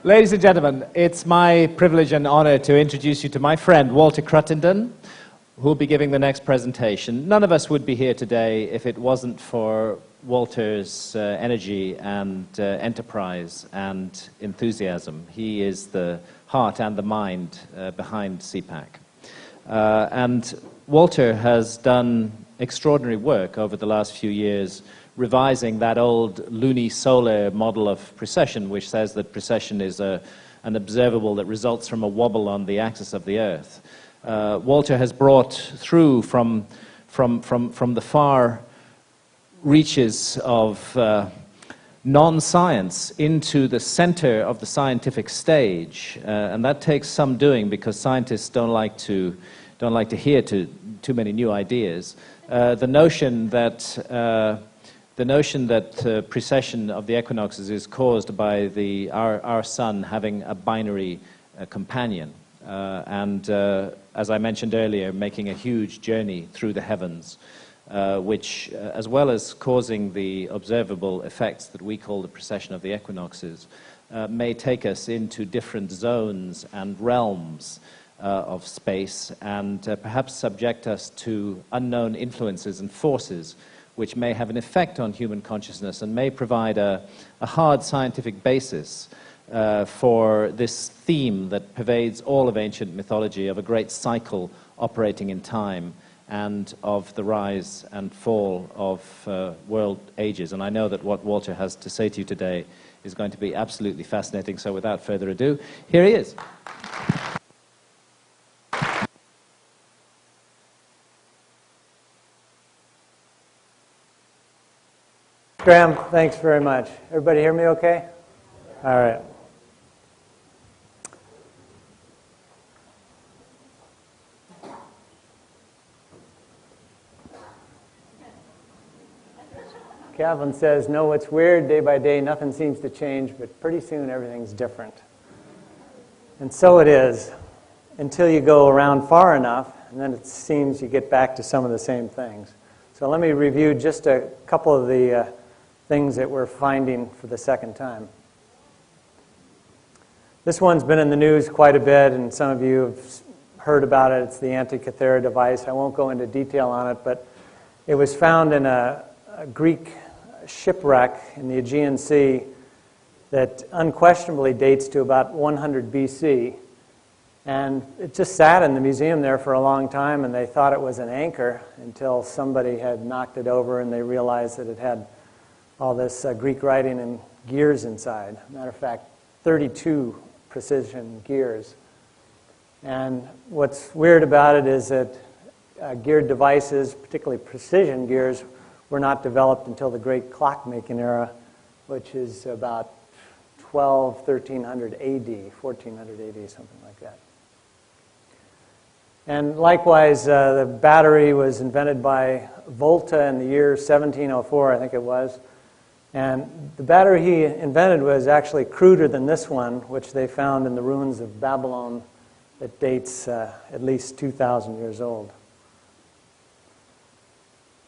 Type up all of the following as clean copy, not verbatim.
Ladies and gentlemen, it's my privilege and honor to introduce you to my friend Walter Cruttenden, who will be giving the next presentation. None of us would be here today if it wasn't for Walter's energy and enterprise and enthusiasm. He is the heart and the mind behind CPAC. And Walter has done extraordinary work over the last few years revising that old lunisolar model of precession, which says that precession is an observable that results from a wobble on the axis of the Earth. Walter has brought through from the far reaches of non-science into the center of the scientific stage, and that takes some doing because scientists don't like to hear too many new ideas. The notion that precession of the equinoxes is caused by our sun having a binary companion, and as I mentioned earlier, making a huge journey through the heavens, which, as well as causing the observable effects that we call the precession of the equinoxes, may take us into different zones and realms of space, and perhaps subject us to unknown influences and forces which may have an effect on human consciousness and may provide a hard scientific basis for this theme that pervades all of ancient mythology of a great cycle operating in time and of the rise and fall of world ages. And I know that what Walter has to say to you today is going to be absolutely fascinating, so without further ado, here he is. Graham, thanks very much. Everybody hear me okay? All right. Calvin says, no, it's weird, day by day, nothing seems to change, but pretty soon everything's different. And so it is, until you go around far enough, and then it seems you get back to some of the same things. So let me review just a couple of the things that we're finding for the second time. This one's been in the news quite a bit, and some of you have heard about it. It's the Antikythera Device. I won't go into detail on it, but it was found in a Greek shipwreck in the Aegean Sea that unquestionably dates to about 100 BC. And it just sat in the museum there for a long time, and they thought it was an anchor until somebody had knocked it over and they realized that it had all this Greek writing and gears inside. Matter of fact, 32 precision gears. And what's weird about it is that geared devices, particularly precision gears, were not developed until the great clockmaking era, which is about 1300 AD, 1400 AD, something like that. And likewise, the battery was invented by Volta in the year 1704, I think it was. And the battery he invented was actually cruder than this one, which they found in the ruins of Babylon that dates at least 2,000 years old.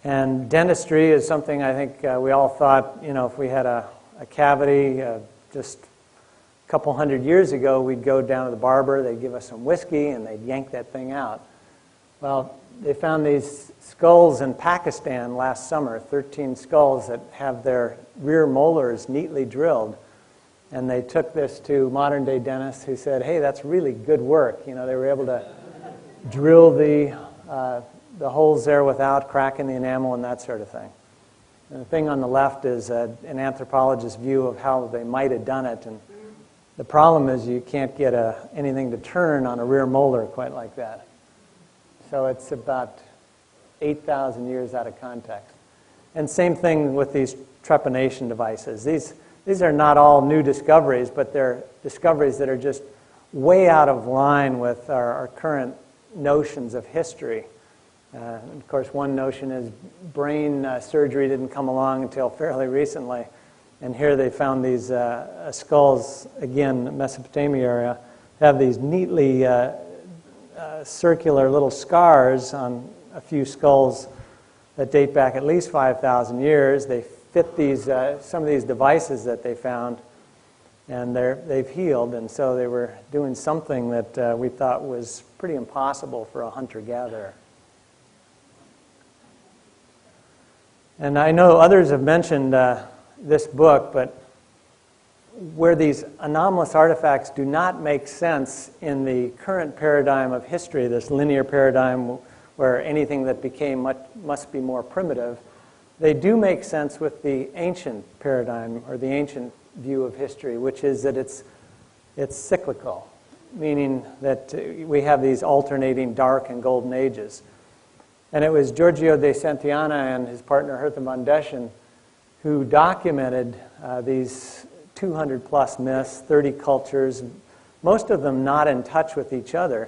And dentistry is something I think we all thought, if we had a cavity just a couple hundred years ago, we'd go down to the barber, they'd give us some whiskey, and they'd yank that thing out. Well, they found these skulls in Pakistan last summer, 13 skulls that have their rear molars neatly drilled. And they took this to modern-day dentists who said, hey, that's really good work. They were able to drill the holes there without cracking the enamel and that sort of thing. And the thing on the left is an anthropologist's view of how they might have done it. And the problem is you can't get anything to turn on a rear molar quite like that. So it's about 8,000 years out of context. And same thing with these trepanation devices. These are not all new discoveries, but they're discoveries that are just way out of line with our current notions of history. Of course, one notion is brain surgery didn't come along until fairly recently. And here they found these skulls, again, Mesopotamia area, have these neatly circular little scars on a few skulls that date back at least 5,000 years. They fit these some of these devices that they found, And they've healed, and so they were doing something that we thought was pretty impossible for a hunter-gatherer. And I know others have mentioned this book, but where these anomalous artifacts do not make sense in the current paradigm of history, this linear paradigm where anything that became must be more primitive, they do make sense with the ancient paradigm, or the ancient view of history, which is that it's cyclical, meaning that we have these alternating dark and golden ages. And it was Giorgio de Santillana and his partner Hertha von Deschen who documented these 200 plus myths, 30 cultures, most of them not in touch with each other,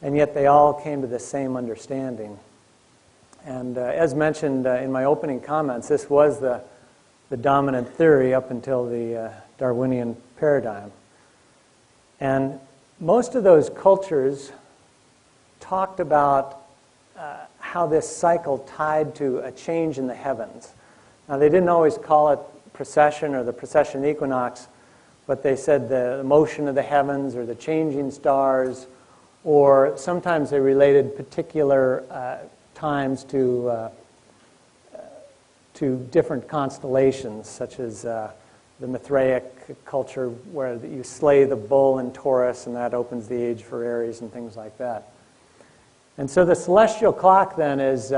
and yet they all came to the same understanding. And as mentioned in my opening comments, this was the dominant theory up until the Darwinian paradigm. And most of those cultures talked about how this cycle tied to a change in the heavens. Now, they didn't always call it precession or the precession equinox, but they said the motion of the heavens or the changing stars, or sometimes they related particular times to different constellations, such as the Mithraic culture, where you slay the bull in Taurus, and that opens the age for Aries and things like that. And so the celestial clock then is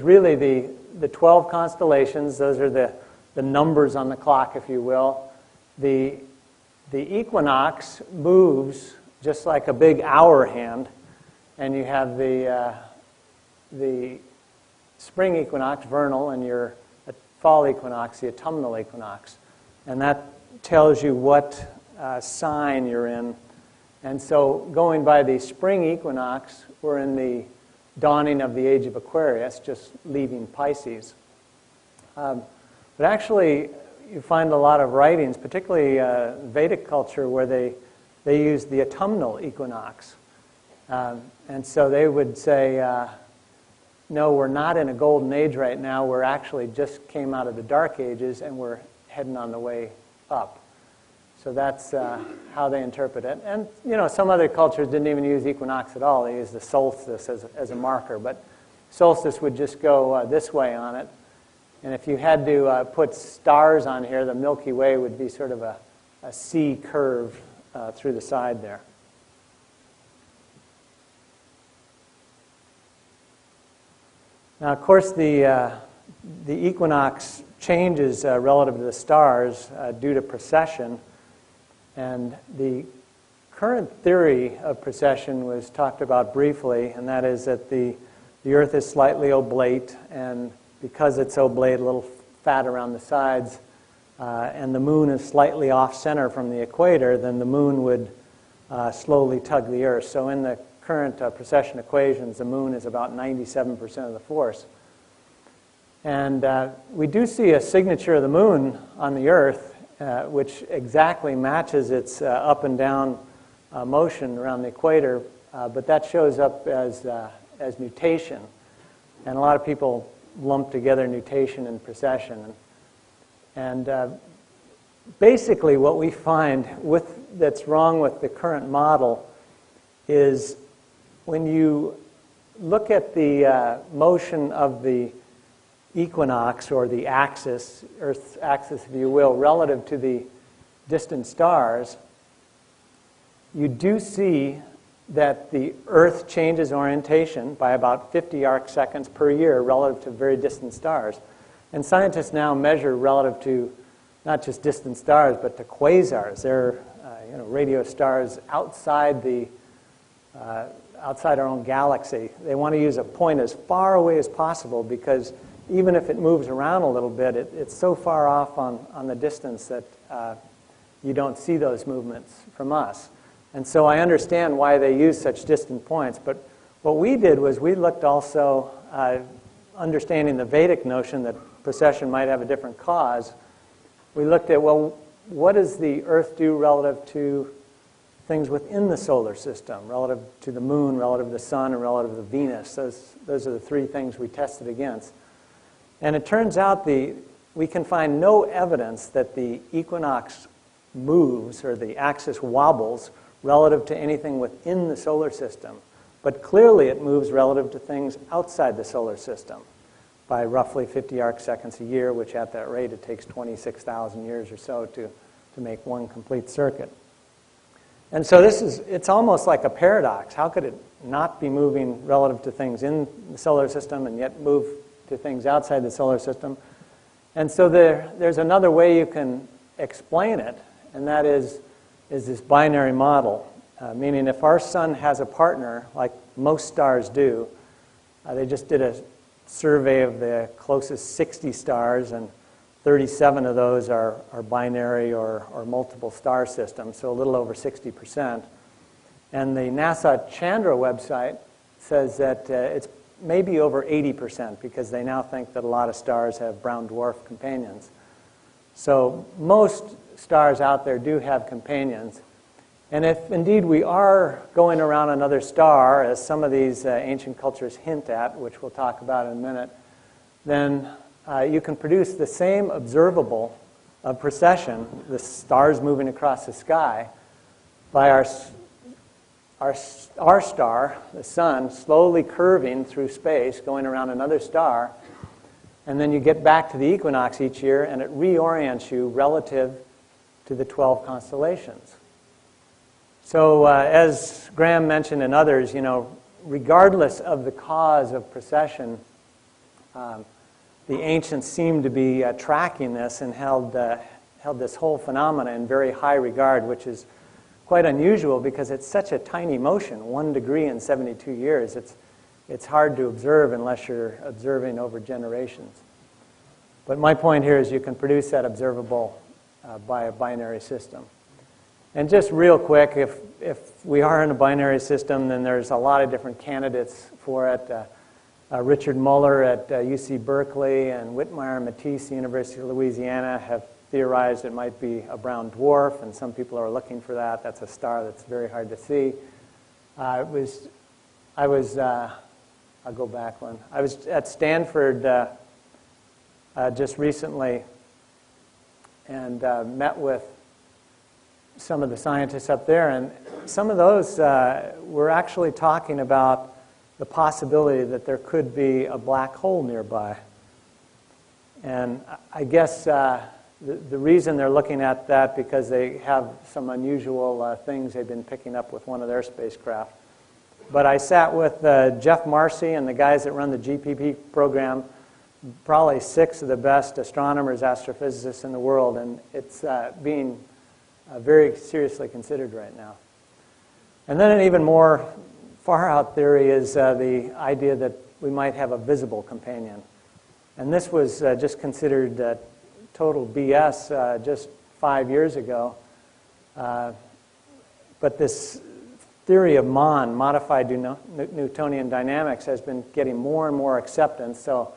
really the 12 constellations. Those are the numbers on the clock, if you will. The equinox moves just like a big hour hand, and you have the spring equinox, vernal, and your fall equinox, the autumnal equinox. And that tells you what sign you're in. And so going by the spring equinox, we're in the dawning of the age of Aquarius, just leaving Pisces. But actually, you find a lot of writings, particularly Vedic culture, where they use the autumnal equinox. And so they would say, no, we're not in a golden age right now. We're actually just came out of the dark ages, and we're heading on the way up. So that's how they interpret it. And, you know, some other cultures didn't even use equinox at all. They used the solstice as a marker. But solstice would just go this way on it. And if you had to put stars on here, the Milky Way would be sort of a C curve through the side there. Now, of course, the equinox changes relative to the stars due to precession. And the current theory of precession was talked about briefly, and that is that the Earth is slightly oblate, and because it's oblate, a little fat around the sides, and the moon is slightly off-center from the equator, then the moon would slowly tug the Earth. So in the current precession equations, the moon is about 97% of the force. And we do see a signature of the moon on the Earth, which exactly matches its up and down motion around the equator, but that shows up as nutation. And a lot of people lump together nutation and precession. And basically what we find that's wrong with the current model is when you look at the motion of the equinox, or the axis, Earth's axis, if you will, relative to the distant stars, you do see that the Earth changes orientation by about 50 arc seconds per year relative to very distant stars. And scientists now measure relative to not just distant stars, but to quasars. They're radio stars outside outside our own galaxy. They want to use a point as far away as possible, because even if it moves around a little bit, it's so far off on the distance that you don't see those movements from us. And so I understand why they use such distant points. But what we did was we looked also, understanding the Vedic notion that precession might have a different cause, we looked at, well, what does the Earth do relative to things within the solar system, relative to the moon, relative to the sun, and relative to Venus? Those are the three things we tested against. And it turns out we can find no evidence that the equinox moves, or the axis wobbles, relative to anything within the solar system. But clearly it moves relative to things outside the solar system by roughly 50 arc seconds a year, which at that rate it takes 26,000 years or so to make one complete circuit. And so it's almost like a paradox. How could it not be moving relative to things in the solar system and yet move to things outside the solar system? And so there's another way you can explain it, and that is this binary model. Meaning if our sun has a partner, like most stars do, they just did a survey of the closest 60 stars, and 37 of those are binary or multiple star systems, so a little over 60%. And the NASA Chandra website says that it's maybe over 80%, because they now think that a lot of stars have brown dwarf companions. So most stars out there do have companions. And if indeed we are going around another star, as some of these ancient cultures hint at, which we'll talk about in a minute, then you can produce the same observable of precession, the stars moving across the sky, by our star, the sun, slowly curving through space, going around another star, and then you get back to the equinox each year, and it reorients you relative to the 12 constellations. So as Graham mentioned and others, regardless of the cause of precession, the ancients seem to be tracking this and held this whole phenomena in very high regard, which is quite unusual because it's such a tiny motion, 1 degree in 72 years. It's hard to observe unless you're observing over generations. But my point here is you can produce that observable by a binary system. And just real quick, if we are in a binary system, then there's a lot of different candidates for it. Richard Muller at UC Berkeley and Whitmire and Matisse at the University of Louisiana have theorized it might be a brown dwarf, and some people are looking for that. That's a star that's very hard to see. I'll go back one. I was at Stanford just recently and met with some of the scientists up there, and some of those were actually talking about the possibility that there could be a black hole nearby. And I guess the reason they're looking at that because they have some unusual things they've been picking up with one of their spacecraft. But I sat with Jeff Marcy and the guys that run the GPP program, probably 6 of the best astronomers, astrophysicists in the world, and it's being very seriously considered right now. And then an even more far-out theory is the idea that we might have a visible companion. And this was just considered total BS just 5 years ago. But this theory of MON, modified Newtonian dynamics, has been getting more and more acceptance. So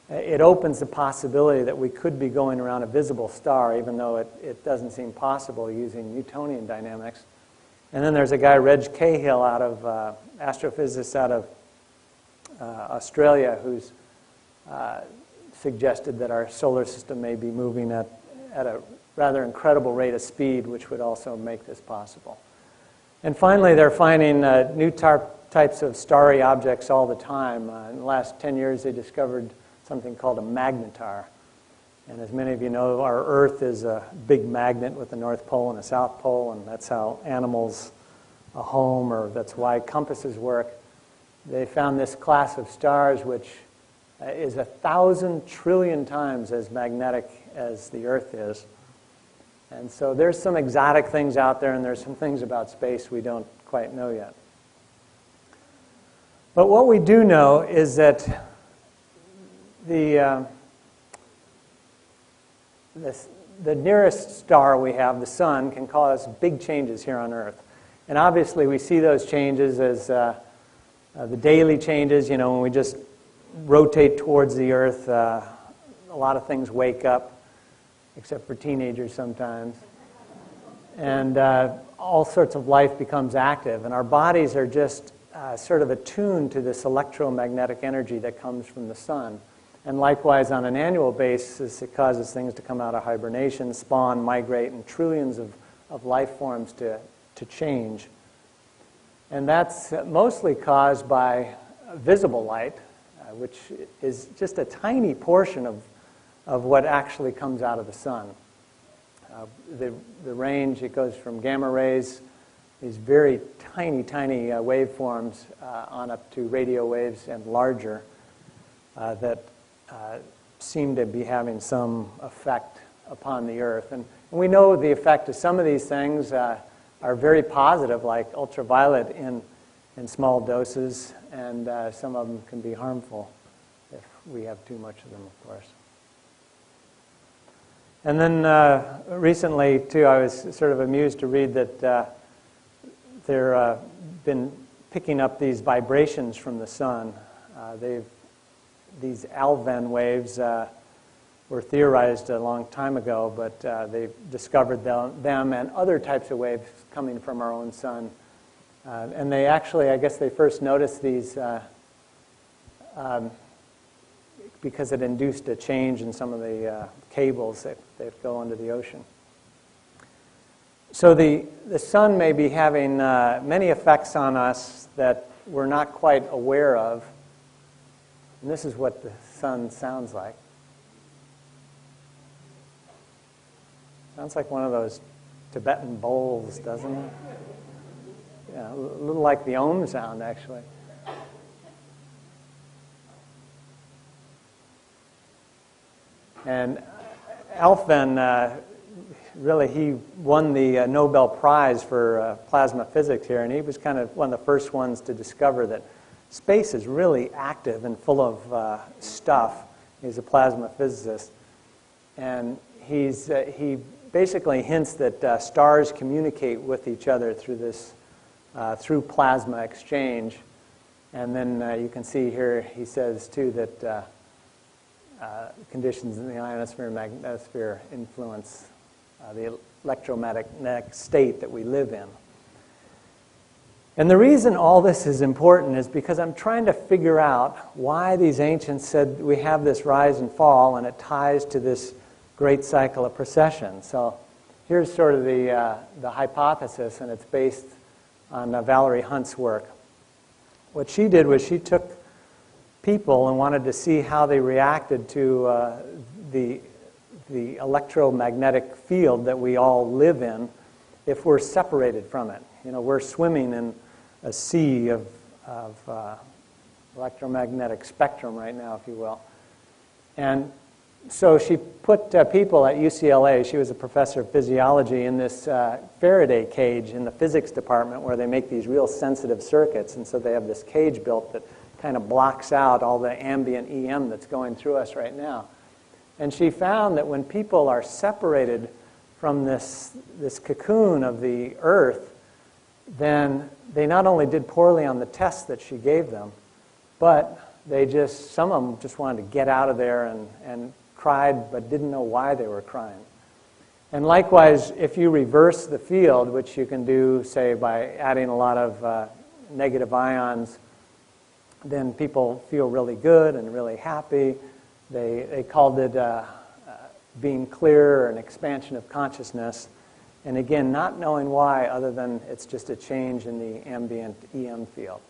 it opens the possibility that we could be going around a visible star, even though it doesn't seem possible using Newtonian dynamics. And then there's a guy, Reg Cahill, astrophysicist out of Australia, who's suggested that our solar system may be moving at a rather incredible rate of speed, which would also make this possible. And finally, they're finding new types of starry objects all the time. In the last 10 years, they discovered something called a magnetar. And as many of you know, our Earth is a big magnet with a North Pole and a South Pole, and that's how animals a home, or that's why compasses work. They found this class of stars which is 1,000 trillion times as magnetic as the Earth is. And so there's some exotic things out there, and there's some things about space we don't quite know yet. But what we do know is that the nearest star we have, the sun, can cause big changes here on Earth. And obviously we see those changes as the daily changes, when we just rotate towards the Earth. A lot of things wake up, except for teenagers sometimes. And all sorts of life becomes active. And our bodies are just sort of attuned to this electromagnetic energy that comes from the sun. And likewise, on an annual basis, it causes things to come out of hibernation, spawn, migrate, and trillions of life forms to change. And that's mostly caused by visible light, which is just a tiny portion of what actually comes out of the sun. The range, it goes from gamma rays, these very tiny waveforms, on up to radio waves and larger, that seem to be having some effect upon the Earth. And we know the effect of some of these things are very positive, like ultraviolet in small doses, and some of them can be harmful if we have too much of them, of course. And then recently, too, I was sort of amused to read that they've been picking up these vibrations from the sun. These Alfven waves were theorized a long time ago, but they've discovered them and other types of waves coming from our own sun. And they actually, I guess they first noticed these because it induced a change in some of the cables that go into the ocean. So the sun may be having many effects on us that we're not quite aware of. And this is what the sun sounds like. Sounds like one of those Tibetan bowls, doesn't it? Yeah, a little like the Om sound, actually. And Alfven, really, he won the Nobel Prize for plasma physics here, and he was kind of one of the first ones to discover that space is really active and full of stuff. He's a plasma physicist. And he basically hints that stars communicate with each other through this, through plasma exchange. And then you can see here he says, too, that conditions in the ionosphere and magnetosphere influence the electromagnetic state that we live in. And the reason all this is important is because I'm trying to figure out why these ancients said we have this rise and fall, and it ties to this great cycle of precession. So here's sort of the hypothesis, and it's based on Valerie Hunt's work. What she did was she took people and wanted to see how they reacted to the electromagnetic field that we all live in if we're separated from it. You know, we're swimming in a sea of electromagnetic spectrum right now, if you will. And so she put people at UCLA, she was a professor of physiology, in this Faraday cage in the physics department where they make these real sensitive circuits. And so they have this cage built that kind of blocks out all the ambient EM that's going through us right now. And she found that when people are separated from this cocoon of the Earth, then they not only did poorly on the tests that she gave them, but some of them just wanted to get out of there and cried, but didn't know why they were crying. And likewise, if you reverse the field, which you can do, say, by adding a lot of negative ions, then people feel really good and really happy. They called it being clear or an expansion of consciousness. And again, not knowing why other than it's just a change in the ambient EM field.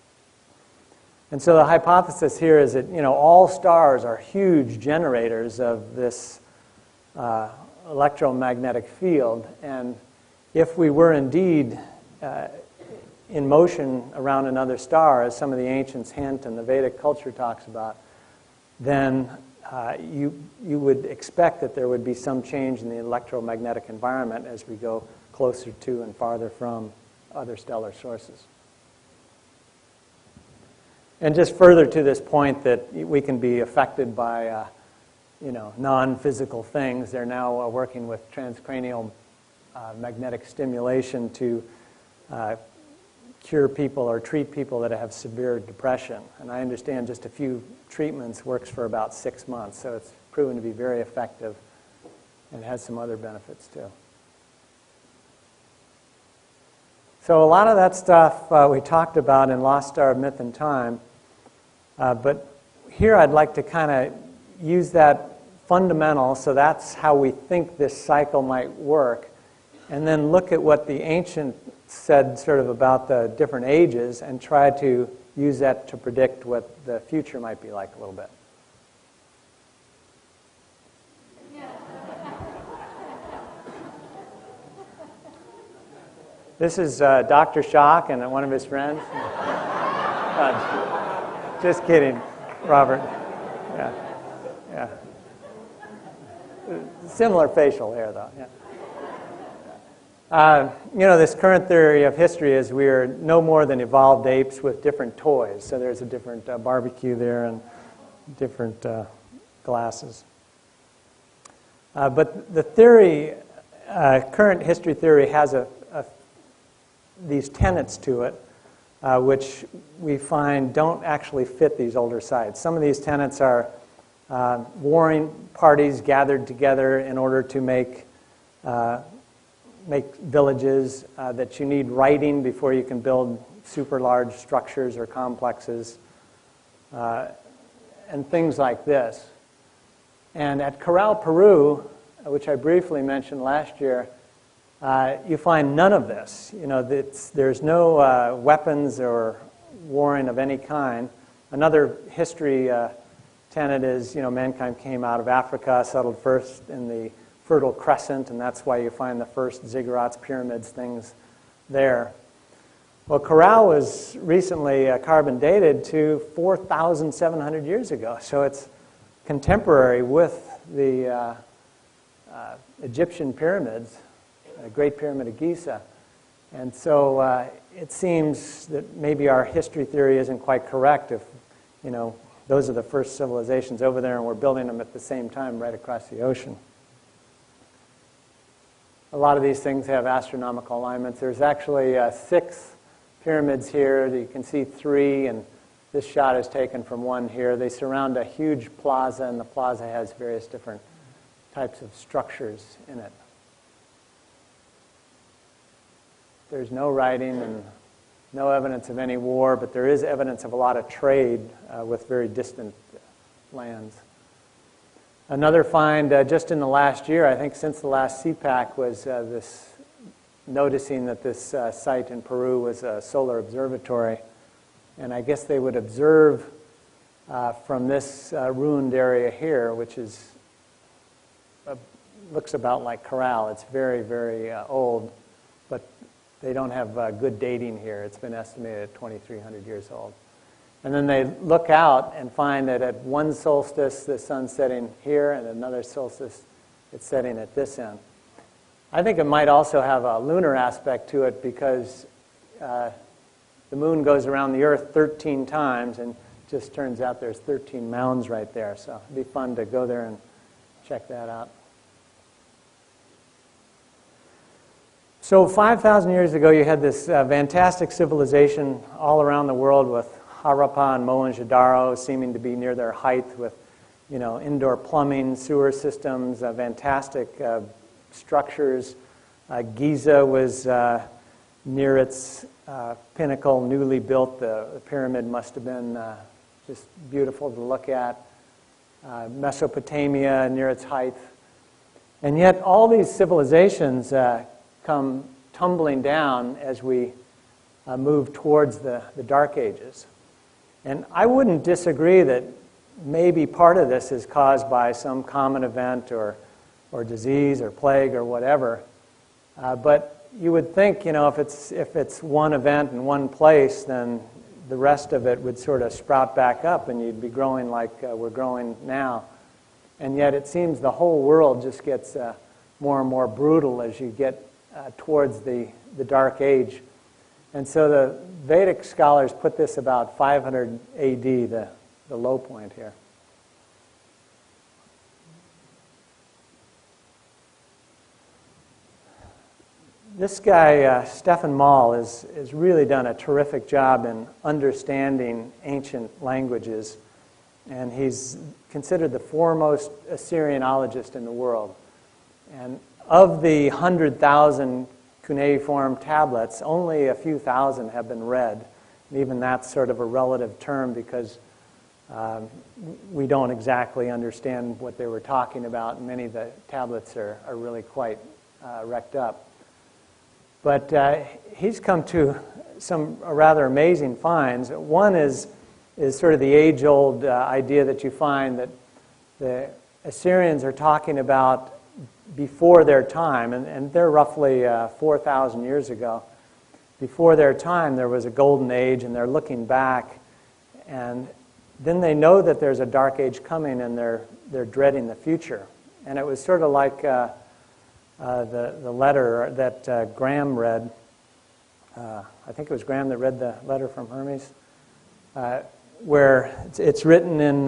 And so the hypothesis here is that, you know, all stars are huge generators of this electromagnetic field. And if we were indeed in motion around another star, as some of the ancients hint and the Vedic culture talks about, then you would expect that there would be some change in the electromagnetic environment as we go closer to and farther from other stellar sources. And just further to this point that we can be affected by non-physical things, they're now working with transcranial magnetic stimulation to cure people or treat people that have severe depression. And I understand just a few treatments works for about 6 months, so it's proven to be very effective and has some other benefits too. So a lot of that stuff we talked about in Lost Star of Myth and Time, but here I'd like to kind of use that fundamental, so that's how we think this cycle might work, and then look at what the ancients said sort of about the different ages and try to use that to predict what the future might be like a little bit. This is Dr. Schock and one of his friends. Just kidding, Robert. Yeah. Similar facial hair, though. Yeah. This current theory of history is we are no more than evolved apes with different toys. So there's a different barbecue there and different glasses. But the theory, current history theory, has these tenets to it, which we find don't actually fit these older sites. Some of these tenets are warring parties gathered together in order to make villages, that you need writing before you can build super large structures or complexes, and things like this. And at Corral, Peru, which I briefly mentioned last year, you find none of this. There's no weapons or warring of any kind. Another history tenet is, mankind came out of Africa, settled first in the Fertile Crescent, and that's why you find the first ziggurats, pyramids, things there. Well, Corral was recently carbon dated to 4,700 years ago, so it's contemporary with the Egyptian pyramids, the Great Pyramid of Giza. And so it seems that maybe our history theory isn't quite correct if, those are the first civilizations over there and we're building them at the same time right across the ocean. A lot of these things have astronomical alignments. There's actually 6 pyramids here. You can see 3, and this shot is taken from one here. They surround a huge plaza, and the plaza has various different types of structures in it. There's no writing and no evidence of any war, but there is evidence of a lot of trade with very distant lands. Another find just in the last year, I think since the last CPAC, was this noticing that this site in Peru was a solar observatory. And I guess they would observe from this ruined area here, which is looks about like Corral. It's very, very old, but they don't have good dating here. It's been estimated at 2,300 years old. And then they look out and find that at one solstice, the sun's setting here, and another solstice, it's setting at this end. I think it might also have a lunar aspect to it because the moon goes around the Earth 13 times, and it just turns out there's 13 mounds right there. So it'd be fun to go there and check that out. So 5,000 years ago, you had this fantastic civilization all around the world with Harappa and Mohenjo-daro seeming to be near their height with, indoor plumbing, sewer systems, fantastic structures. Giza was near its pinnacle, newly built. The pyramid must have been just beautiful to look at. Mesopotamia near its height. And yet all these civilizations come tumbling down as we move towards the Dark Ages. And I wouldn't disagree that maybe part of this is caused by some common event or disease or plague or whatever. But you would think, if it's one event in one place, then the rest of it would sort of sprout back up and you'd be growing like we're growing now. And yet it seems the whole world just gets more and more brutal as you get towards the Dark Age. And so the Vedic scholars put this about 500 AD, the low point here. This guy, Stefan Maul, has really done a terrific job in understanding ancient languages, and he's considered the foremost Assyrianologist in the world. And of the 100,000 cuneiform tablets, only a few thousand have been read. And even that's sort of a relative term because We don't exactly understand what they were talking about, and many of the tablets are really quite wrecked up. But he's come to some rather amazing finds. One is sort of the age-old idea that you find that the Assyrians are talking about before their time, and they're roughly 4,000 years ago. Before their time, there was a golden age, and they're looking back, and then they know that there's a dark age coming, and they're dreading the future. And it was sort of like the letter that Graham read. I think it was Graham that read the letter from Hermes, where it's written in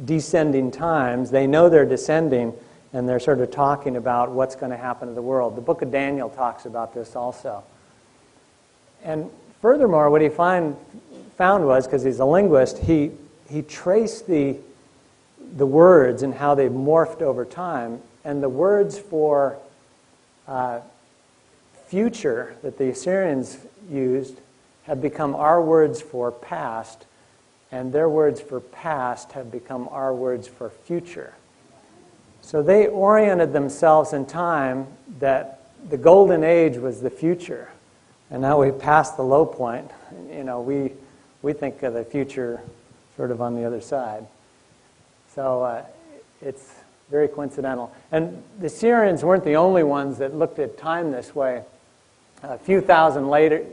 descending times. They know they're descending, and they're sort of talking about what's going to happen to the world. The book of Daniel talks about this also. And furthermore, what he found was, because he's a linguist, he traced the words and how they've morphed over time, and the words for future that the Assyrians used have become our words for past, and their words for past have become our words for future. So they oriented themselves in time that the golden age was the future, and now we've passed the low point. You know, we think of the future sort of on the other side. So it's very coincidental. And the Assyrians weren't the only ones that looked at time this way. A few thousand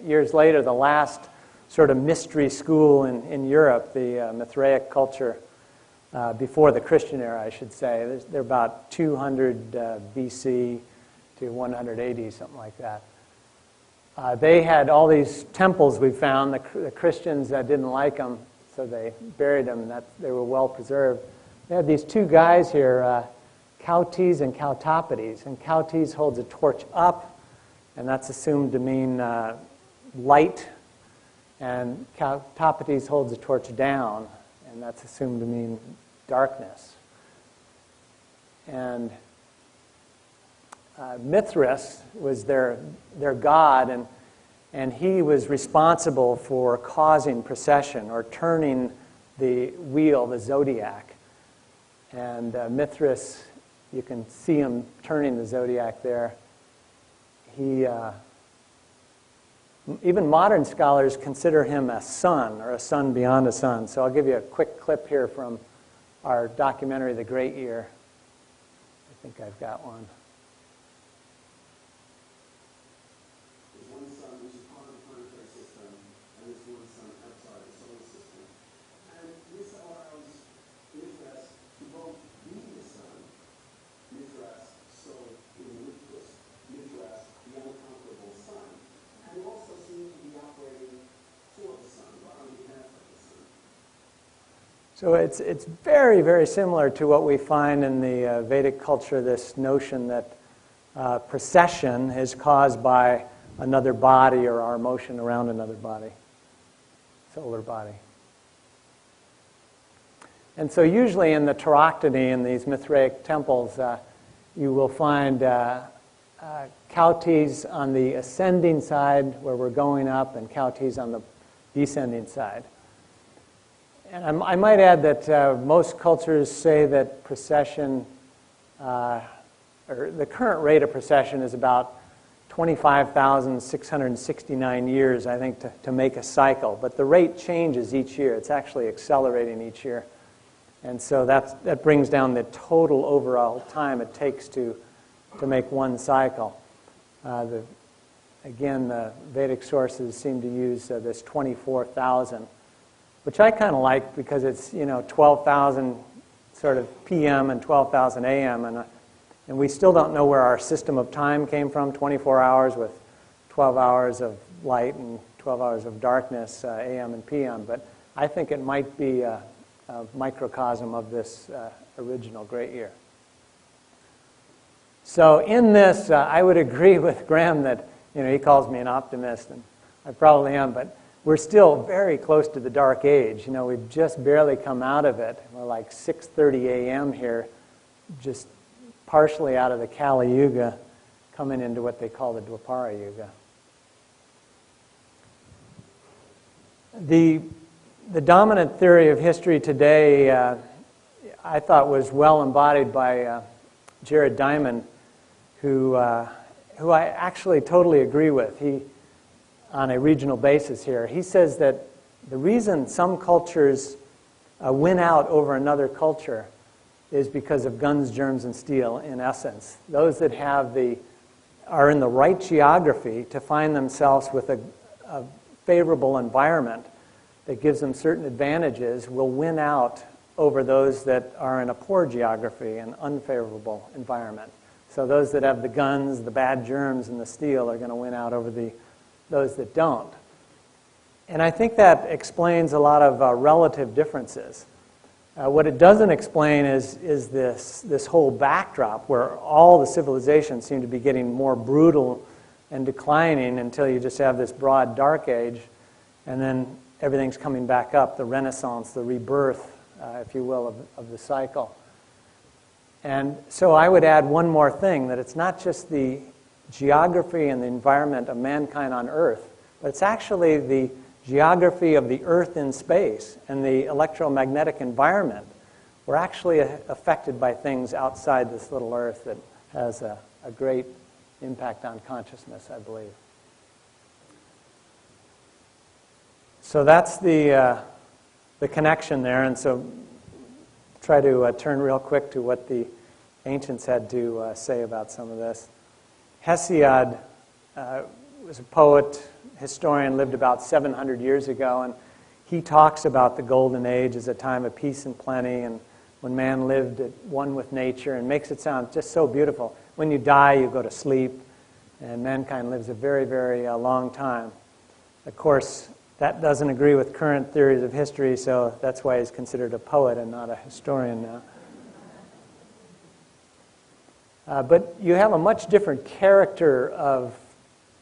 years later, the last sort of mystery school in Europe, the Mithraic culture, before the Christian era, I should say. They're about 200 BC to 100 AD, something like that. They had all these temples we found. The Christians didn't like them, so they buried them, and they were well preserved. They had these two guys here, Cautes and Cautapodes, and Cautes holds a torch up, and that's assumed to mean light, and Cautapodes holds a torch down, and that's assumed to mean darkness. And Mithras was their god, and he was responsible for causing precession, or turning the wheel, the zodiac. And Mithras, you can see him turning the zodiac there. He, even modern scholars consider him a sun, or a sun beyond a sun. So I'll give you a quick clip here from our documentary, The Great Year. I think I've got one. There's one sun which is part of the planetary system, and there's one sun outside the solar system. And this allows Mithras to both be the sun, Mithras, so in Mithras, the unconquerable sun, and also seem to be operating for the sun, or on behalf of the sun. So it's very, very similar to what we find in the Vedic culture, this notion that precession is caused by another body, or our motion around another body, solar body. And so usually in the Tauroctony, in these Mithraic temples, you will find Cautes on the ascending side, where we're going up, and Cautes on the descending side. And I might add that most cultures say that precession, or the current rate of precession is about 25,669 years, I think, to make a cycle. But the rate changes each year. It's actually accelerating each year. And so that brings down the total overall time it takes to make one cycle. Again, the Vedic sources seem to use this 24,000, which I kind of like, because it's 12,000 sort of PM and 12,000 AM, and we still don't know where our system of time came from. 24 hours with 12 hours of light and 12 hours of darkness, AM and PM. But I think it might be a microcosm of this original Great Year. So in this, I would agree with Graham that he calls me an optimist, and I probably am, but we're still very close to the Dark Age. We've just barely come out of it. We're like 6:30 a.m. here, just partially out of the Kali Yuga, coming into what they call the Dwapara Yuga. the dominant theory of history today, I thought, was well embodied by Jared Diamond, who I actually totally agree with. He, on a regional basis here, he says that the reason some cultures win out over another culture is because of guns, germs, and steel, in essence. Those that are in the right geography to find themselves with a favorable environment that gives them certain advantages will win out over those that are in a poor geography, an unfavorable environment. So those that have the guns, the bad germs, and the steel are going to win out over those that don't. And I think that explains a lot of relative differences. What it doesn't explain is this whole backdrop where all the civilizations seem to be getting more brutal and declining until you just have this broad dark age, and then everything's coming back up, the Renaissance, the rebirth, if you will, of the cycle. And so I would add one more thing, that it's not just the geography and the environment of mankind on Earth, but it's actually the geography of the Earth in space and the electromagnetic environment. We're actually affected by things outside this little Earth that has a great impact on consciousness, I believe. So that's the connection there, and so try to turn real quick to what the ancients had to say about some of this. Hesiod was a poet, historian, lived about 700 years ago, and he talks about the Golden Age as a time of peace and plenty, and when man lived at one with nature, and makes it sound just so beautiful. When you die, you go to sleep, and mankind lives a very, very long time. Of course, that doesn't agree with current theories of history, so that's why he's considered a poet and not a historian now. But you have a much different character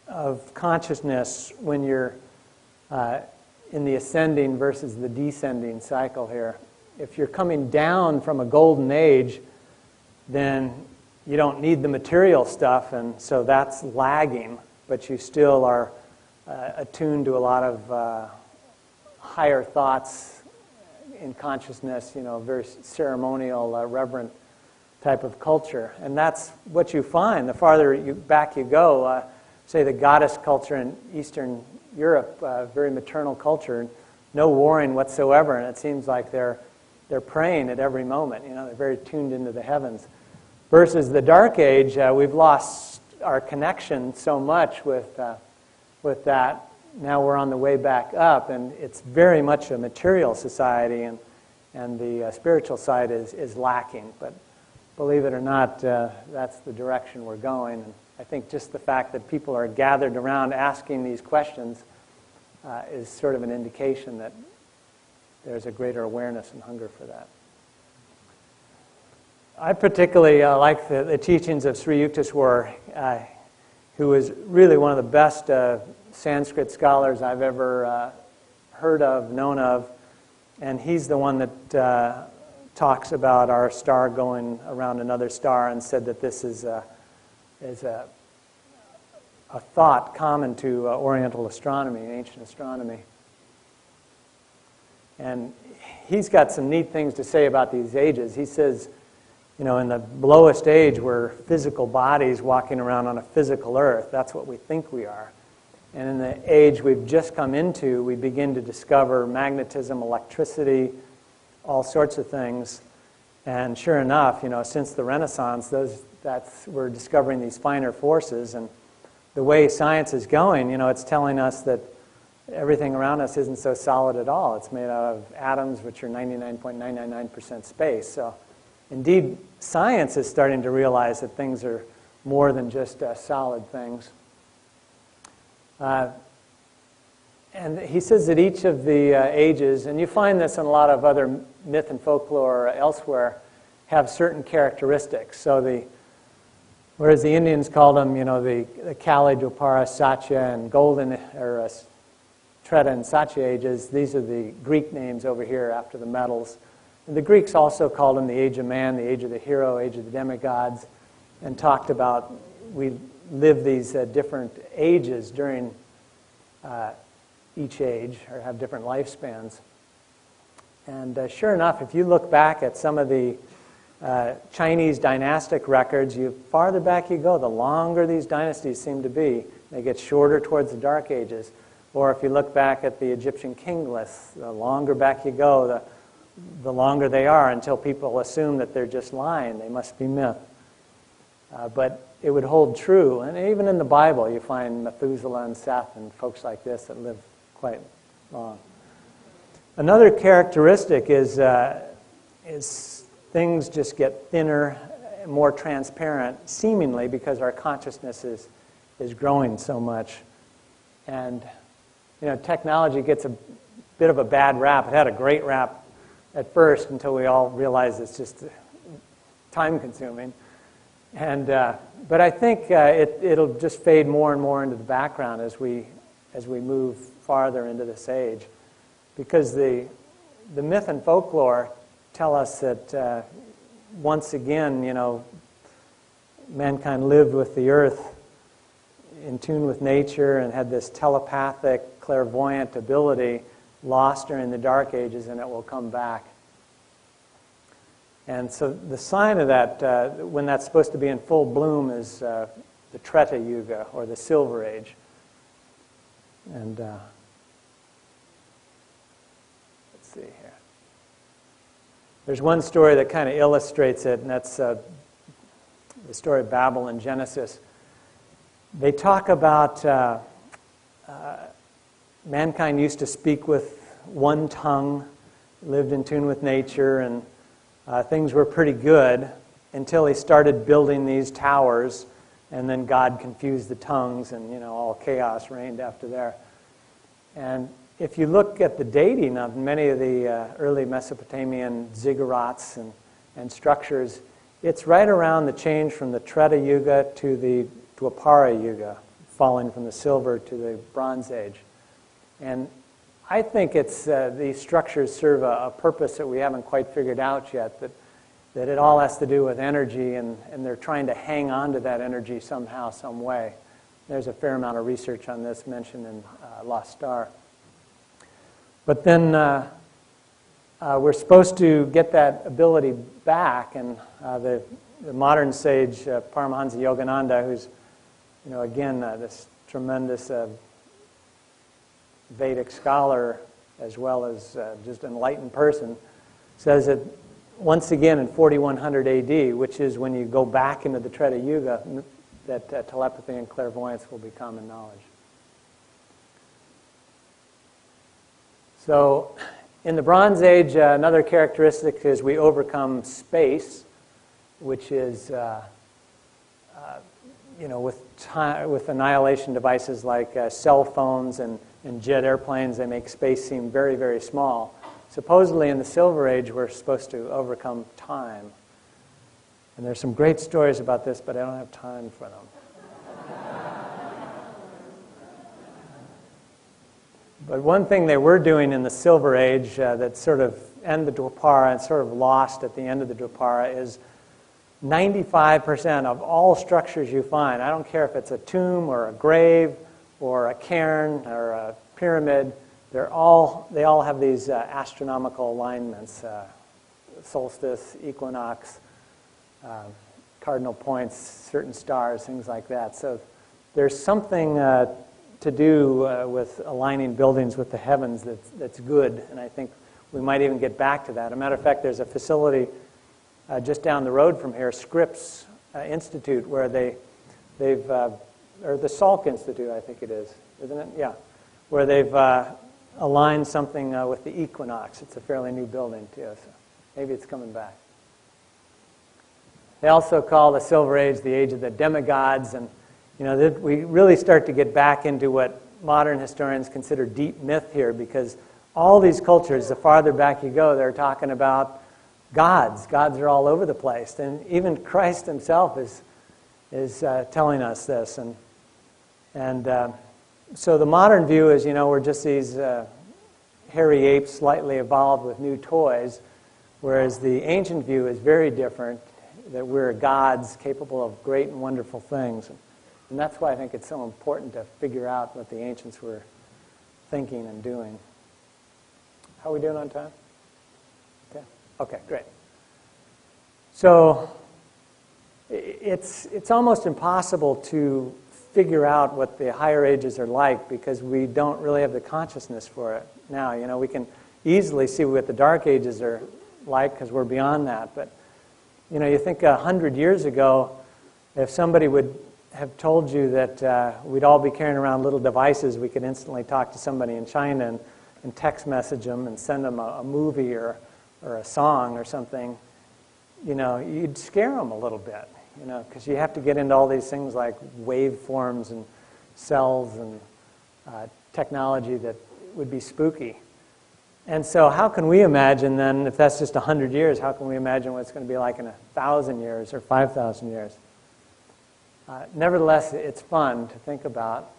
of consciousness when you're in the ascending versus the descending cycle here. If you're coming down from a golden age, then you don't need the material stuff, and so that's lagging, but you still are attuned to a lot of higher thoughts in consciousness, very ceremonial, reverent type of culture. And that's what you find. The farther back you go, say the goddess culture in Eastern Europe, very maternal culture, no warring whatsoever, and it seems like they're praying at every moment. They're very tuned into the heavens. Versus the Dark Age, we've lost our connection so much with that. Now we're on the way back up, and it's very much a material society, and the spiritual side is lacking. But believe it or not, that's the direction we're going. And I think just the fact that people are gathered around asking these questions is sort of an indication that there's a greater awareness and hunger for that. I particularly like the teachings of Sri Yukteswar, who is really one of the best Sanskrit scholars I've ever heard of, known of, and he's the one that talks about our star going around another star, and said that this is a thought common to Oriental astronomy, ancient astronomy. And he's got some neat things to say about these ages. He says, in the lowest age, we're physical bodies walking around on a physical earth. That's what we think we are. And in the age we've just come into, we begin to discover magnetism, electricity, all sorts of things. And sure enough, since the Renaissance, we're discovering these finer forces. And the way science is going, it's telling us that everything around us isn't so solid at all. It's made out of atoms, which are 99.999% space. So indeed, science is starting to realize that things are more than just solid things. And he says that each of the ages, and you find this in a lot of other myth and folklore elsewhere, have certain characteristics. So whereas the Indians called them, the Kali, Dwapara, Satya, and Golden, or Treta and Satya ages, these are the Greek names over here after the metals. And the Greeks also called them the age of man, the age of the hero, age of the demigods, and talked about we live these different ages during each age, or have different lifespans. And sure enough, if you look back at some of the Chinese dynastic records, farther back you go, the longer these dynasties seem to be. They get shorter towards the Dark Ages. Or if you look back at the Egyptian king lists, the longer back you go, the longer they are, until people assume that they're just lying. They must be myth. But it would hold true. And even in the Bible, you find Methuselah and Seth and folks like this that live quite long. Another characteristic is things just get thinner, more transparent, seemingly because our consciousness is growing so much. And technology gets a bit of a bad rap. It had a great rap at first until we all realized it's just time-consuming. And but I think it'll just fade more and more into the background as we move farther into this age, because the myth and folklore tell us that once again, mankind lived with the earth in tune with nature and had this telepathic, clairvoyant ability lost during the Dark Ages, and it will come back. And so the sign of that, when that's supposed to be in full bloom, is the Treta Yuga, or the Silver Age. And let's see here. There's one story that kind of illustrates it, and that's the story of Babel in Genesis. They talk about mankind used to speak with one tongue, lived in tune with nature, and things were pretty good until he started building these towers, and then God confused the tongues, and all chaos reigned after there. And if you look at the dating of many of the early Mesopotamian ziggurats and structures, it's right around the change from the Treta Yuga to the Dwapara Yuga, falling from the Silver to the Bronze Age. And I think it's these structures serve a purpose that we haven't quite figured out yet, that it all has to do with energy, and they're trying to hang on to that energy somehow, some way. There's a fair amount of research on this mentioned in Lost Star. But then we're supposed to get that ability back, and the modern sage Paramahansa Yogananda, who's again this tremendous Vedic scholar as well as just an enlightened person, says that once again in 4100 AD, which is when you go back into the Treta Yuga, that telepathy and clairvoyance will be common knowledge. So in the Bronze Age, another characteristic is we overcome space, which is with annihilation devices like cell phones and jet airplanes, they make space seem very, very small. Supposedly in the Silver Age, we're supposed to overcome time. And there's some great stories about this, but I don't have time for them. But one thing they were doing in the Silver Age that sort of ended the Dwapara and sort of lost at the end of the Dwapara is 95% of all structures you find, I don't care if it's a tomb or a grave or a cairn or a pyramid, they all have these astronomical alignments, solstice, equinox, cardinal points, certain stars, things like that. So there's something to do with aligning buildings with the heavens that's good, and I think we might even get back to that. As a matter of fact, there's a facility just down the road from here, Scripps Institute, where or the Salk Institute, I think it is, isn't it? Yeah, where they've aligned something with the equinox. It's a fairly new building too, so maybe it's coming back. They also call the Silver Age the age of the demigods, and we really start to get back into what modern historians consider deep myth here, because all these cultures, the farther back you go, they're talking about gods. Gods are all over the place, and even Christ himself is telling us this. And so the modern view is, we're just these hairy apes slightly evolved with new toys, whereas the ancient view is very different, that we're gods capable of great and wonderful things. And that's why I think it's so important to figure out what the ancients were thinking and doing. How are we doing on time? Okay, great. So it's almost impossible to figure out what the higher ages are like because we don't really have the consciousness for it now. You know, we can easily see what the dark ages are like because we're beyond that. But, you know, you think 100 years ago, if somebody would have told you that we'd all be carrying around little devices, we could instantly talk to somebody in China and text message them and send them a movie or a song or something, you know, you'd scare them a little bit, you know, because you have to get into all these things like waveforms and cells and technology that would be spooky. And so how can we imagine then, if that's just 100 years, how can we imagine what it's going to be like in 1,000 years or 5,000 years? Nevertheless, it's fun to think about.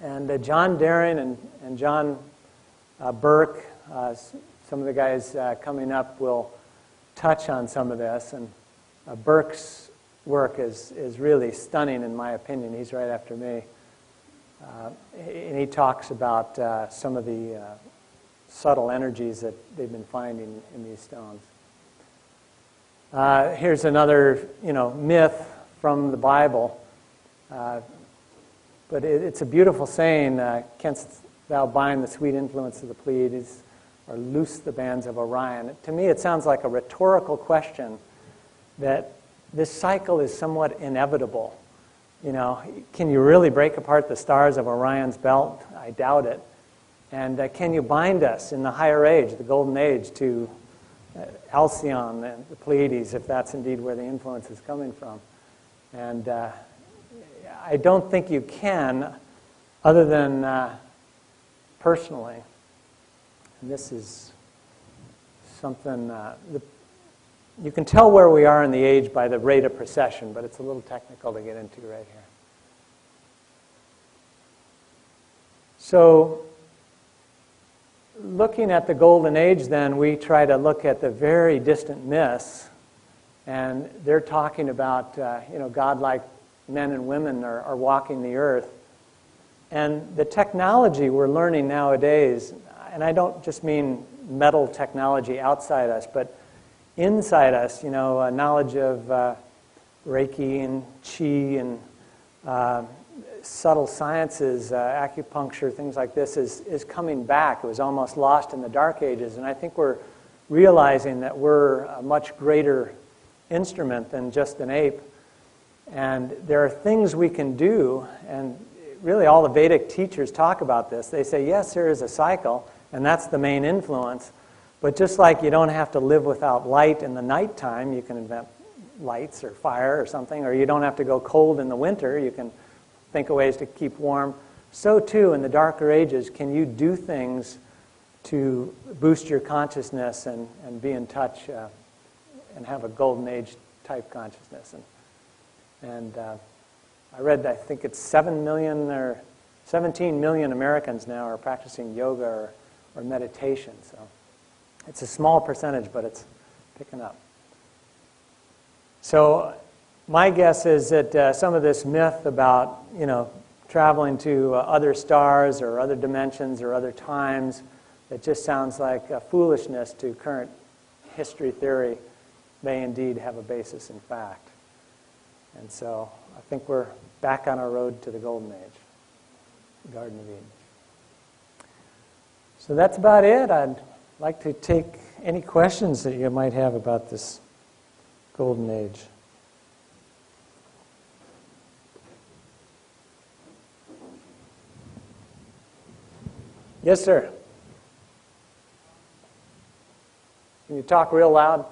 And John Daring and John Burke, some of the guys coming up will touch on some of this. And Burke's work is really stunning in my opinion. He's right after me. And he talks about some of the subtle energies that they've been finding in these stones. Here's another, you know, myth from the Bible. But it's a beautiful saying, canst thou bind the sweet influence of the Pleiades or loose the bands of Orion? To me, it sounds like a rhetorical question that this cycle is somewhat inevitable. You know, can you really break apart the stars of Orion's belt? I doubt it. And can you bind us in the higher age, the golden age, to Alcyon and the Pleiades, if that's indeed where the influence is coming from? And I don't think you can, other than personally. And this is something, you can tell where we are in the age by the rate of precession, but it's a little technical to get into right here. So, looking at the Golden Age, then, we try to look at the very distant myths, and they're talking about, you know, godlike men and women are walking the earth. And the technology we're learning nowadays, and I don't just mean metal technology outside us, but inside us, you know, knowledge of Reiki and Qi and subtle sciences, acupuncture, things like this is coming back. It was almost lost in the Dark Ages, and I think we're realizing that we're a much greater instrument than just an ape. And there are things we can do, and really all the Vedic teachers talk about this. They say, yes, there is a cycle, and that's the main influence, but just like you don't have to live without light in the nighttime, you can invent lights or fire or something, or you don't have to go cold in the winter, you can think of ways to keep warm. So too, in the darker ages, can you do things to boost your consciousness and be in touch and have a golden age type consciousness. And I read, I think it's 7 million or 17 million Americans now are practicing yoga or meditation. So it's a small percentage, but it's picking up. So my guess is that some of this myth about, you know, traveling to other stars or other dimensions or other times, it just sounds like foolishness to current history theory, may indeed have a basis in fact. And so I think we're back on our road to the Golden Age, the Garden of Eden. So that's about it. I'd like to take any questions that you might have about this Golden Age. Yes, sir. Can you talk real loud?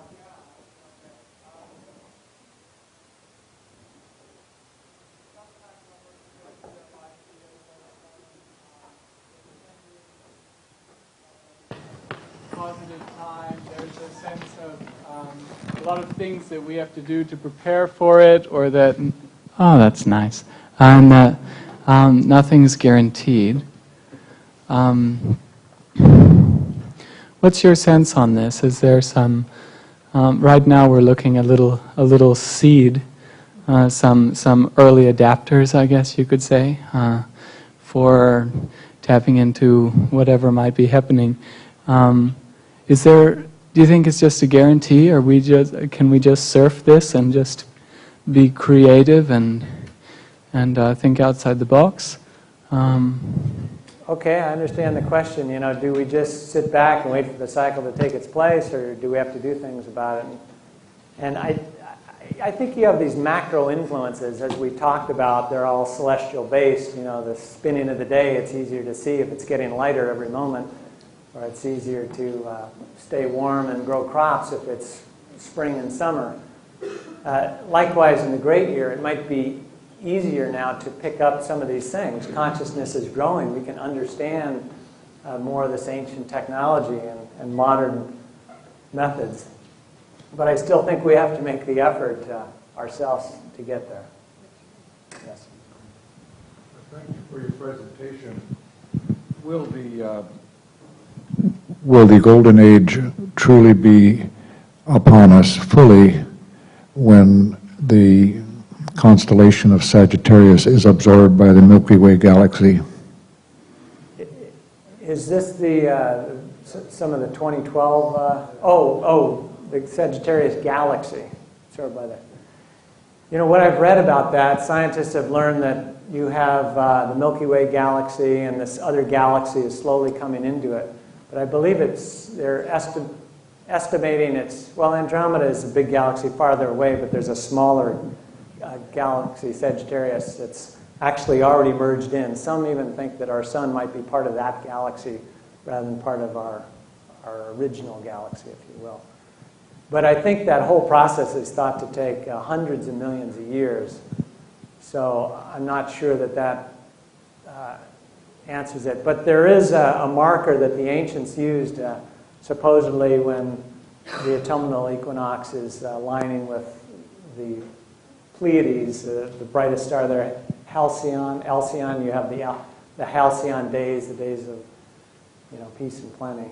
Positive time. There's a sense of a lot of things that we have to do to prepare for it, or that, oh, that's nice, and that nothing's guaranteed. What's your sense on this? Is there some? Right now, we're looking at a little seed, some early adapters, I guess you could say, for tapping into whatever might be happening. Is there do you think it's just a guarantee, or can we just surf this and just be creative and think outside the box? Okay, I understand the question. You know, do we just sit back and wait for the cycle to take its place, or do we have to do things about it? And I think you have these macro influences, as we talked about. They're all celestial based. You know, the spinning of the day, it's easier to see if it's getting lighter every moment, or it's easier to stay warm and grow crops if it's spring and summer. Likewise, in the great year, it might be easier now to pick up some of these things. Consciousness is growing. We can understand more of this ancient technology and modern methods. But I still think we have to make the effort ourselves to get there. Yes. Thank you for your presentation. Will the golden age truly be upon us fully when the constellation of Sagittarius is absorbed by the Milky Way galaxy? Is this the some of the 2012? The Sagittarius galaxy. Sorry about that. You know, what I've read about that, scientists have learned that you have the Milky Way galaxy, and this other galaxy is slowly coming into it. But I believe they're estimating well, Andromeda is a big galaxy farther away, but there's a smaller galaxy, Sagittarius, that's actually already merged in. Some even think that our sun might be part of that galaxy rather than part of our original galaxy, if you will. But I think that whole process is thought to take hundreds of millions of years. So I'm not sure that answers it. But there is a marker that the ancients used supposedly when the autumnal equinox is aligning with the Pleiades, the brightest star there, Halcyon. You have the Halcyon days, the days of peace and plenty.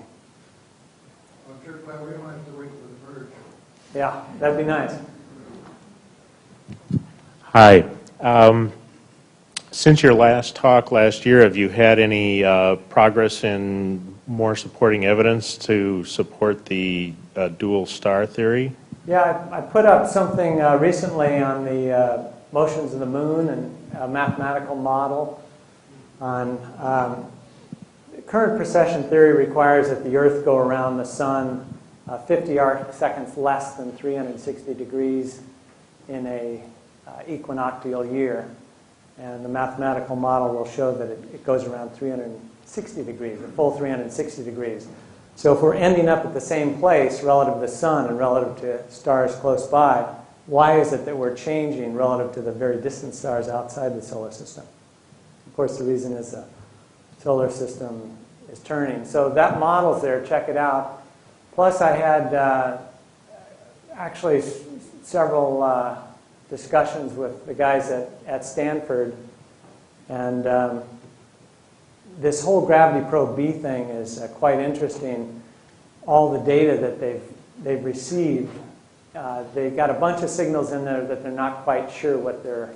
I'm sure glad we don't have to wait for the merge. Yeah, that'd be nice. Hi. Since your last talk last year, have you had any progress in more supporting evidence to support the dual star theory? Yeah, I put up something recently on the motions of the moon and a mathematical model on current precession theory requires that the Earth go around the sun 50 arc seconds less than 360 degrees in a equinoctial year. And the mathematical model will show that it goes around 360 degrees, a full 360 degrees. So if we're ending up at the same place relative to the sun and relative to stars close by, why is it that we're changing relative to the very distant stars outside the solar system? Of course, the reason is the solar system is turning. So that model's there. Check it out. Plus, I had actually several discussions with the guys at Stanford, and this whole gravity probe B thing is quite interesting. All the data that they've received, they've got a bunch of signals in there that they're not quite sure what they're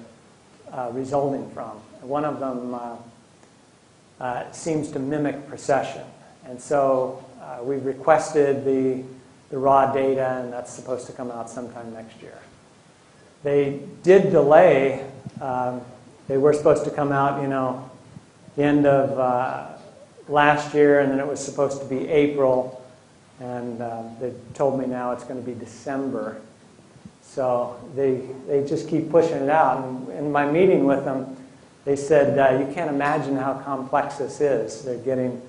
resulting from. One of them seems to mimic precession, and so we've requested the raw data, and that's supposed to come out sometime next year. They did delay. They were supposed to come out, the end of last year, and then it was supposed to be April, and they told me now it's going to be December. So they just keep pushing it out. And in my meeting with them, they said, you can't imagine how complex this is. They're getting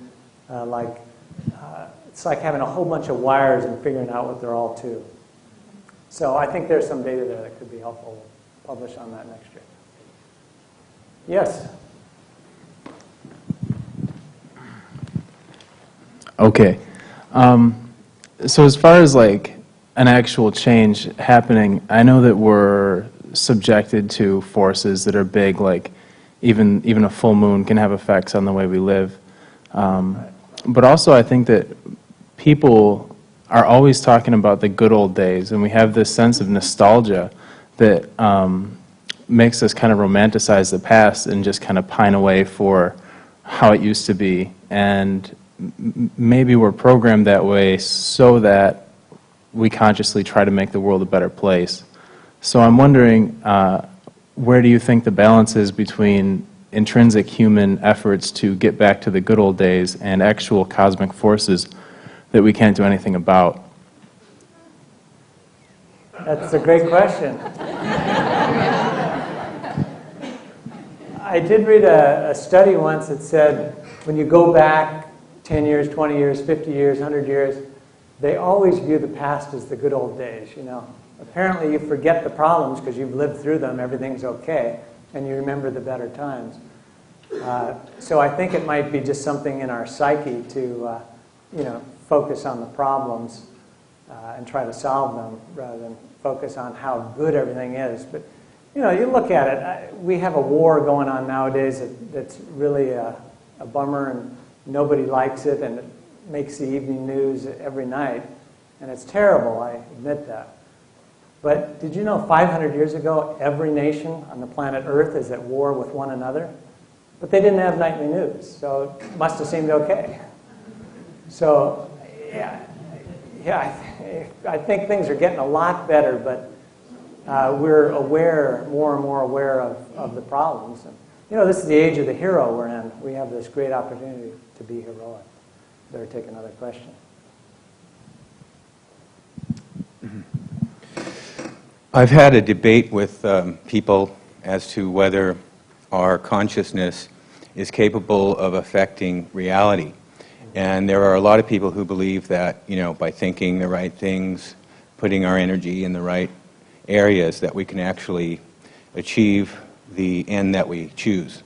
it's like having a whole bunch of wires and figuring out what they're all to. So I think there's some data there that could be helpful. We'll publish on that next year. Yes? Okay. So as far as like an actual change happening, I know that we're subjected to forces that are big, like even a full moon can have effects on the way we live. But also I think that people are always talking about the good old days, and we have this sense of nostalgia that makes us kind of romanticize the past and just kind of pine away for how it used to be. And maybe we're programmed that way so that we consciously try to make the world a better place. So I'm wondering, where do you think the balance is between intrinsic human efforts to get back to the good old days and actual cosmic forces that we can't do anything about? That's a great question. I did read a study once that said when you go back 10 years, 20 years, 50 years, 100 years, they always view the past as the good old days, you know. Apparently you forget the problems because you've lived through them, everything's okay, and you remember the better times. So I think it might be just something in our psyche to, you know, focus on the problems and try to solve them rather than focus on how good everything is. But, you know, you look at it, we have a war going on nowadays that's really a bummer, and nobody likes it, and it makes the evening news every night, and it's terrible, I admit that. But did you know 500 years ago, every nation on the planet Earth is at war with one another? But they didn't have nightly news, so it must have seemed okay. So, yeah, I think things are getting a lot better, but we're aware, more and more aware of the problems. And, you know, this is the age of the hero we're in. We have this great opportunity to be heroic. Better take another question. I've had a debate with people as to whether our consciousness is capable of affecting reality. And there are a lot of people who believe that, you know, by thinking the right things, putting our energy in the right areas, that we can actually achieve the end that we choose.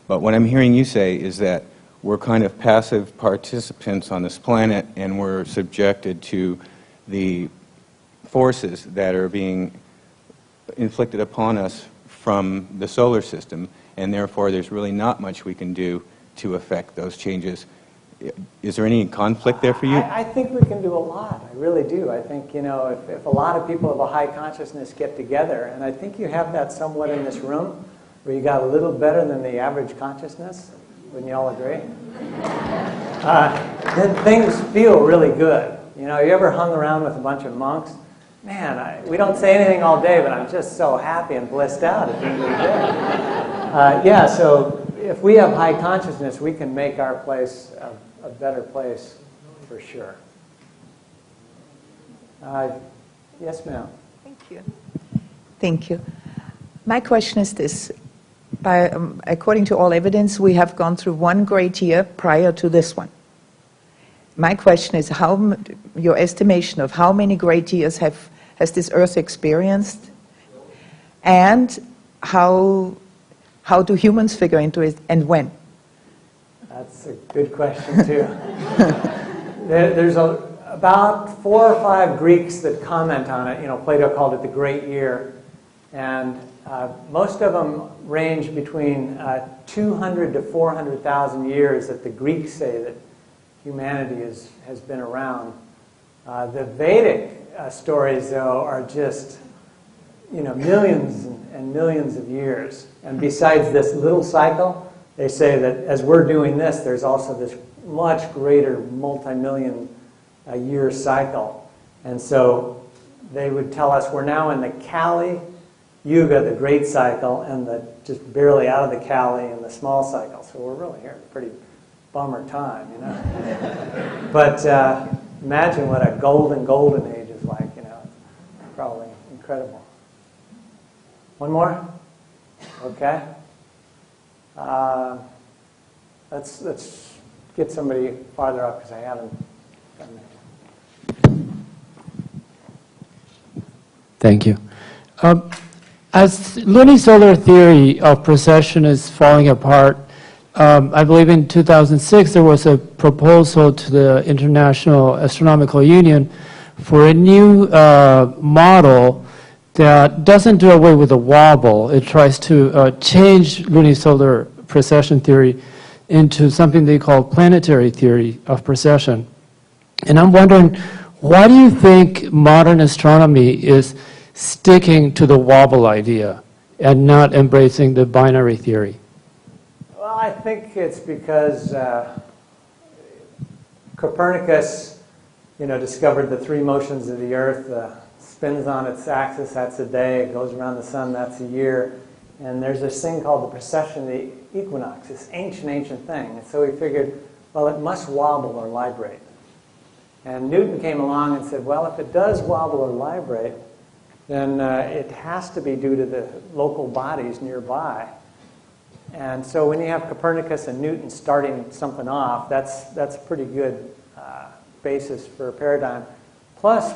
But what I'm hearing you say is that we're kind of passive participants on this planet, and we're subjected to the forces that are being inflicted upon us from the solar system, and therefore there's really not much we can do to affect those changes. Is there any conflict there for you? I think we can do a lot. I really do. I think, you know, if a lot of people of a high consciousness get together, and I think you have that somewhat in this room, where you got a little better than the average consciousness. Wouldn't you all agree? Then things feel really good. You know, you ever hung around with a bunch of monks? Man, we don't say anything all day, but I'm just so happy and blissed out at the end of the day. Yeah, so if we have high consciousness, we can make our place a better place for sure. Yes, ma'am. Thank you. Thank you. My question is this. According to all evidence, we have gone through one great year prior to this one. My question is, your estimation of how many great years has this Earth experienced, and how do humans figure into it, and when? That's a good question, too. There's about 4 or 5 Greeks that comment on it. You know, Plato called it the Great Year. And most of them range between 200 to 400,000 years that the Greeks say that humanity has been around. The Vedic stories, though, are just, you know, millions and millions of years. And besides this little cycle, they say that as we're doing this, there's also this much greater multi-million year cycle. And so they would tell us we're now in the Kali Yuga, the great cycle, and the just barely out of the Kali in the small cycle. So we're really here at a pretty bummer time, you know. But imagine what a golden age is like, you know. It's probably incredible. One more? Okay. Let's get somebody farther up because I haven't done that. Thank you. As lunisolar theory of precession is falling apart, I believe in 2006 there was a proposal to the International Astronomical Union for a new model that doesn't do away with the wobble. It tries to change lunisolar precession theory into something they call planetary theory of precession. And I'm wondering, why do you think modern astronomy is sticking to the wobble idea and not embracing the binary theory? Well, I think it's because Copernicus discovered the three motions of the Earth. Spins on its axis, that's a day. It goes around the sun, that's a year. And there's this thing called the precession of the equinox, this ancient thing. And so we figured, well, it must wobble or librate. And Newton came along and said, well, if it does wobble or librate, then it has to be due to the local bodies nearby. And so when you have Copernicus and Newton starting something off, that's a pretty good basis for a paradigm. Plus,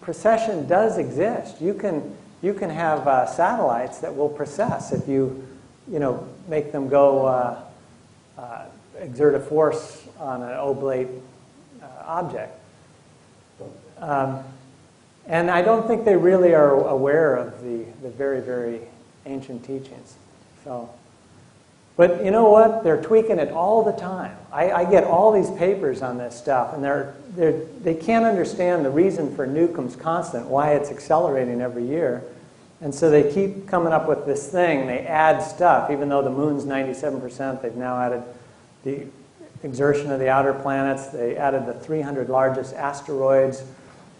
precession does exist. You can have satellites that will precess if you make them go exert a force on an oblate object. And I don't think they really are aware of the very, very ancient teachings. But you know what? They're tweaking it all the time. I get all these papers on this stuff, and they can't understand the reason for Newcomb's constant, why it's accelerating every year. And so they keep coming up with this thing. They add stuff, even though the moon's 97%. They've now added the exertion of the outer planets. They added the 300 largest asteroids.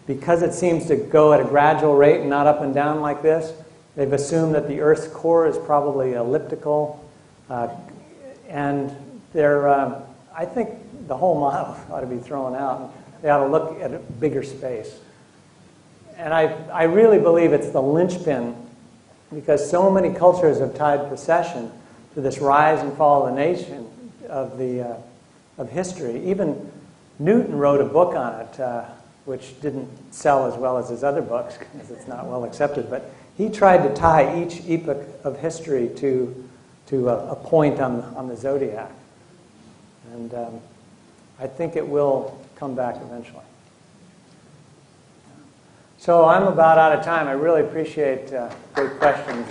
Because it seems to go at a gradual rate and not up and down like this, they've assumed that the Earth's core is probably elliptical. And I think the whole model ought to be thrown out. They ought to look at a bigger space. And I really believe it's the linchpin, because so many cultures have tied precession to this rise and fall of the nation of history. Even Newton wrote a book on it, which didn't sell as well as his other books because it's not well accepted. But he tried to tie each epoch of history to a point on the zodiac. And I think it will come back eventually. So I'm about out of time. I really appreciate great questions.